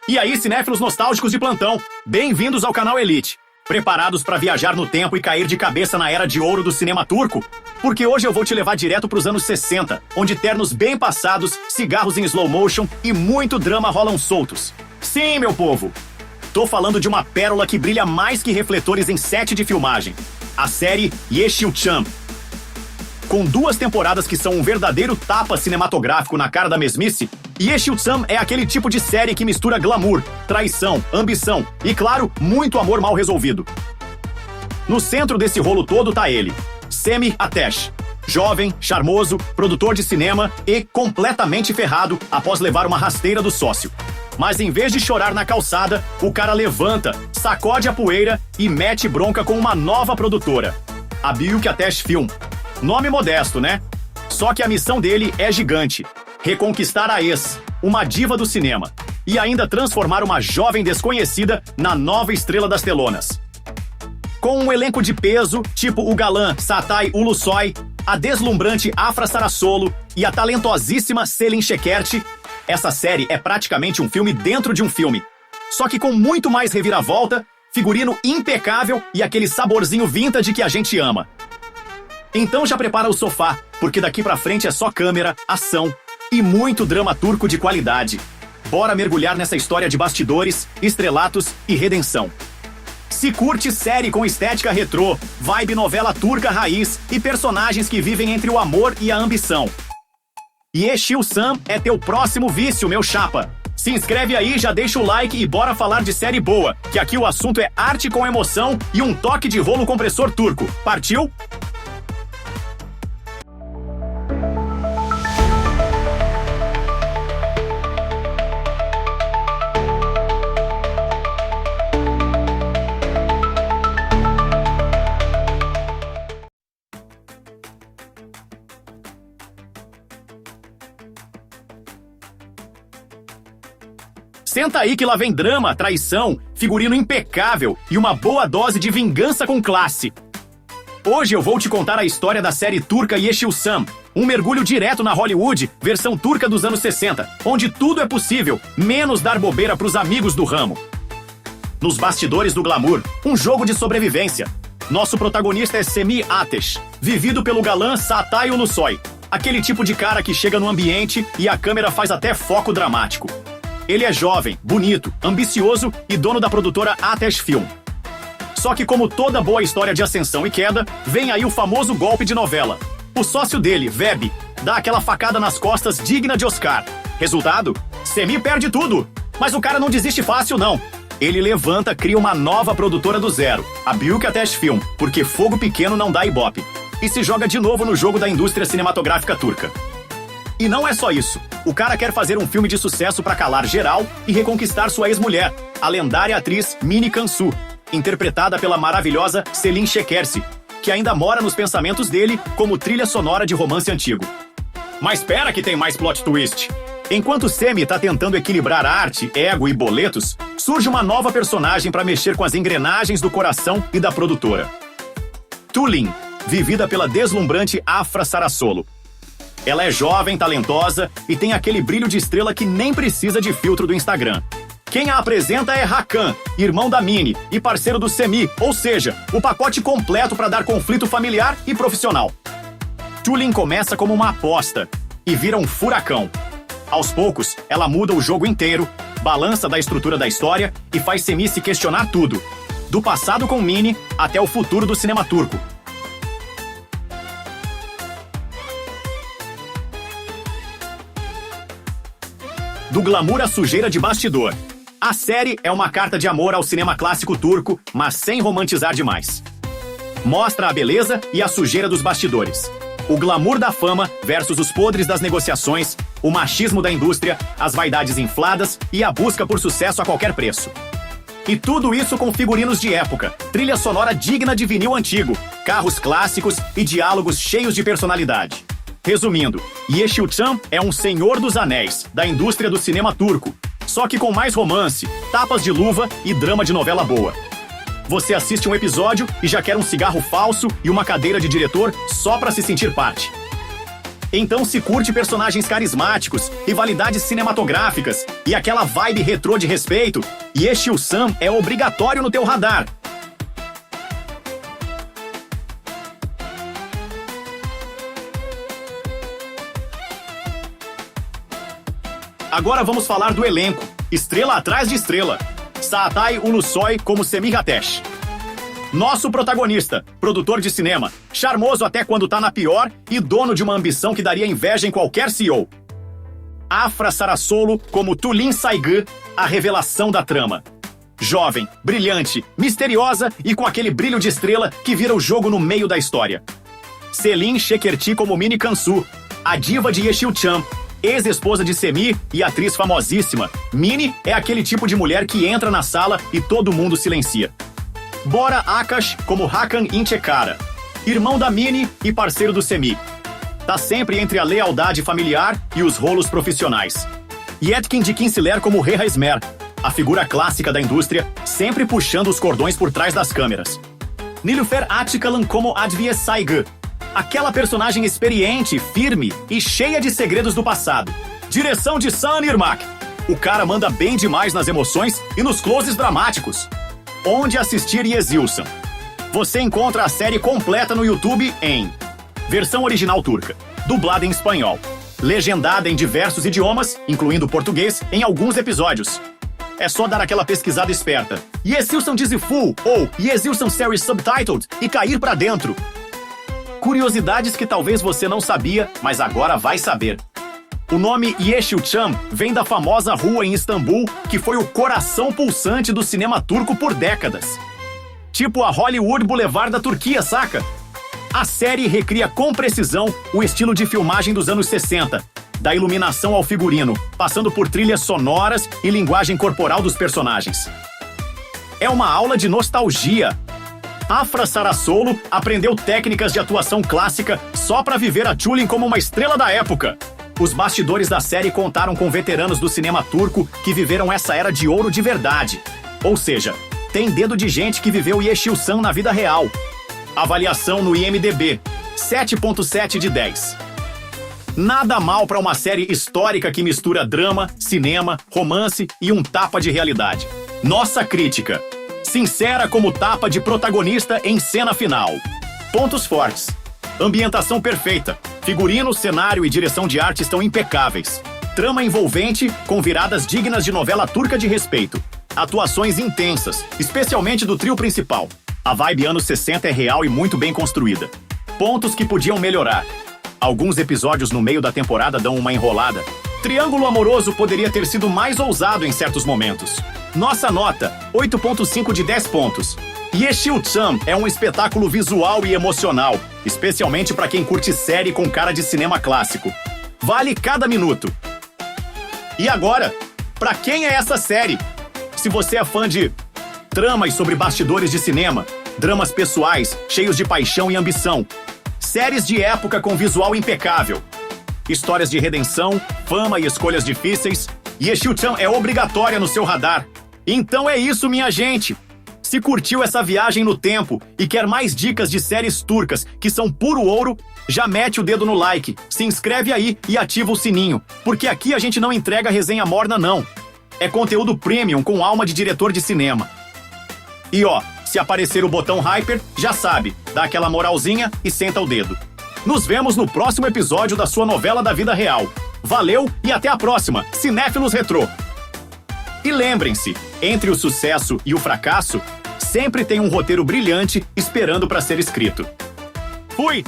E aí, cinéfilos nostálgicos de plantão, bem-vindos ao canal Elite. Preparados para viajar no tempo e cair de cabeça na era de ouro do cinema turco? Porque hoje eu vou te levar direto para os anos 60, onde ternos bem passados, cigarros em slow motion e muito drama rolam soltos. Sim, meu povo! Tô falando de uma pérola que brilha mais que refletores em set de filmagem. A série Yeşilçam. Com 2 temporadas que são um verdadeiro tapa cinematográfico na cara da mesmice, Yeşilçam é aquele tipo de série que mistura glamour, traição, ambição e, claro, muito amor mal resolvido. No centro desse rolo todo tá ele, Semih Ateş. Jovem, charmoso, produtor de cinema e completamente ferrado após levar uma rasteira do sócio. Mas em vez de chorar na calçada, o cara levanta, sacode a poeira e mete bronca com uma nova produtora, a Büyük Ateş Film. Nome modesto, né? Só que a missão dele é gigante. Reconquistar a ex, uma diva do cinema, e ainda transformar uma jovem desconhecida na nova estrela das telonas. Com um elenco de peso, tipo o galã Çağatay Ulusoy, a deslumbrante Afra Saraçoğlu e a talentosíssima Selin Şekerci, essa série é praticamente um filme dentro de um filme. Só que com muito mais reviravolta, figurino impecável e aquele saborzinho vintage que a gente ama. Então já prepara o sofá, porque daqui pra frente é só câmera, ação e muito drama turco de qualidade. Bora mergulhar nessa história de bastidores, estrelatos e redenção. Se curte série com estética retrô, vibe novela turca raiz e personagens que vivem entre o amor e a ambição, Yeşilçam é teu próximo vício, meu chapa. Se inscreve aí, já deixa o like e bora falar de série boa, que aqui o assunto é arte com emoção e um toque de rolo compressor turco. Partiu? Senta aí que lá vem drama, traição, figurino impecável e uma boa dose de vingança com classe. Hoje eu vou te contar a história da série turca Yeşilçam, um mergulho direto na Hollywood, versão turca dos anos 60, onde tudo é possível, menos dar bobeira pros amigos do ramo. Nos bastidores do glamour, um jogo de sobrevivência. Nosso protagonista é Semih Ateş, vivido pelo galã Çağatay Ulusoy, aquele tipo de cara que chega no ambiente e a câmera faz até foco dramático. Ele é jovem, bonito, ambicioso e dono da produtora Ateş Film. Só que como toda boa história de ascensão e queda, vem aí o famoso golpe de novela. O sócio dele, Veb, dá aquela facada nas costas digna de Oscar. Resultado? Semih perde tudo. Mas o cara não desiste fácil, não. Ele levanta, cria uma nova produtora do zero, a Büyük Ateş Film, porque fogo pequeno não dá ibope. E se joga de novo no jogo da indústria cinematográfica turca. E não é só isso. O cara quer fazer um filme de sucesso pra calar geral e reconquistar sua ex-mulher, a lendária atriz Mini Cansu, interpretada pela maravilhosa Selin Şekerci, que ainda mora nos pensamentos dele como trilha sonora de romance antigo. Mas espera que tem mais plot twist. Enquanto Semih tá tentando equilibrar arte, ego e boletos, surge uma nova personagem pra mexer com as engrenagens do coração e da produtora. Tülin, vivida pela deslumbrante Afra Saraçoğlu. Ela é jovem, talentosa e tem aquele brilho de estrela que nem precisa de filtro do Instagram. Quem a apresenta é Hakan, irmão da Mini e parceiro do Semih, ou seja, o pacote completo para dar conflito familiar e profissional. Tülin começa como uma aposta e vira um furacão. Aos poucos, ela muda o jogo inteiro, balança da estrutura da história e faz Semih se questionar tudo, do passado com Mini até o futuro do cinema turco. Do glamour à sujeira de bastidor. A série é uma carta de amor ao cinema clássico turco, mas sem romantizar demais. Mostra a beleza e a sujeira dos bastidores. O glamour da fama versus os podres das negociações, o machismo da indústria, as vaidades infladas e a busca por sucesso a qualquer preço. E tudo isso com figurinos de época, trilha sonora digna de vinil antigo, carros clássicos e diálogos cheios de personalidade. Resumindo, Yeşilçam é um senhor dos anéis, da indústria do cinema turco, só que com mais romance, tapas de luva e drama de novela boa. Você assiste um episódio e já quer um cigarro falso e uma cadeira de diretor só pra se sentir parte. Então, se curte personagens carismáticos, rivalidades cinematográficas e aquela vibe retrô de respeito, Yeşilçam é obrigatório no teu radar. Agora vamos falar do elenco, estrela atrás de estrela. Çağatay Ulusoy como Semih Ateş. Nosso protagonista, produtor de cinema, charmoso até quando tá na pior e dono de uma ambição que daria inveja em qualquer CEO. Afra Sarasoglu como Tulin Saygı, a revelação da trama. Jovem, brilhante, misteriosa e com aquele brilho de estrela que vira o jogo no meio da história. Selin Şekerci como Mini Cansu, a diva de Yeşilçam, ex-esposa de Semih e atriz famosíssima. Mini é aquele tipo de mulher que entra na sala e todo mundo silencia. Bora Akash como Hakan Inçekara, irmão da Mini e parceiro do Semih. Tá sempre entre a lealdade familiar e os rolos profissionais. Yetkin Dikinsiler como Reha Esmer, a figura clássica da indústria, sempre puxando os cordões por trás das câmeras. Nilüfer Atikalan como Adviye Saygı, aquela personagem experiente, firme e cheia de segredos do passado. Direção de Sun Irmak. O cara manda bem demais nas emoções e nos closes dramáticos. Onde assistir Yeşilçam? Você encontra a série completa no YouTube em versão original turca, dublada em espanhol, legendada em diversos idiomas, incluindo português, em alguns episódios. É só dar aquela pesquisada esperta. Yeşilçam Dizi Full ou Yeşilçam Series Subtitled e cair pra dentro. Curiosidades que talvez você não sabia, mas agora vai saber. O nome Yeşilçam vem da famosa rua em Istambul, que foi o coração pulsante do cinema turco por décadas. Tipo a Hollywood Boulevard da Turquia, saca? A série recria com precisão o estilo de filmagem dos anos 60, da iluminação ao figurino, passando por trilhas sonoras e linguagem corporal dos personagens. É uma aula de nostalgia. Afra Sarasoglu aprendeu técnicas de atuação clássica só para viver a Tulin como uma estrela da época. Os bastidores da série contaram com veteranos do cinema turco que viveram essa era de ouro de verdade. Ou seja, tem dedo de gente que viveu Yeşilçam na vida real. Avaliação no IMDb, 7.7 de 10. Nada mal para uma série histórica que mistura drama, cinema, romance e um tapa de realidade. Nossa crítica. Sincera como tapa de protagonista em cena final. Pontos fortes. Ambientação perfeita. Figurino, cenário e direção de arte estão impecáveis. Trama envolvente, com viradas dignas de novela turca de respeito. Atuações intensas, especialmente do trio principal. A vibe anos 60 é real e muito bem construída. Pontos que podiam melhorar. Alguns episódios no meio da temporada dão uma enrolada. Triângulo amoroso poderia ter sido mais ousado em certos momentos. Nossa nota, 8.5 de 10 pontos. Yeşilçam é um espetáculo visual e emocional, especialmente para quem curte série com cara de cinema clássico. Vale cada minuto. E agora, para quem é essa série? Se você é fã de tramas sobre bastidores de cinema, dramas pessoais, cheios de paixão e ambição, séries de época com visual impecável, histórias de redenção, fama e escolhas difíceis, Yeşilçam é obrigatória no seu radar. Então é isso, minha gente! Se curtiu essa viagem no tempo e quer mais dicas de séries turcas que são puro ouro, já mete o dedo no like, se inscreve aí e ativa o sininho, porque aqui a gente não entrega resenha morna não. É conteúdo premium com alma de diretor de cinema. E ó, se aparecer o botão Hyper, já sabe, dá aquela moralzinha e senta o dedo. Nos vemos no próximo episódio da sua novela da vida real. Valeu e até a próxima, Cinéfilos Retrô! E lembrem-se, entre o sucesso e o fracasso, sempre tem um roteiro brilhante esperando para ser escrito. Fui!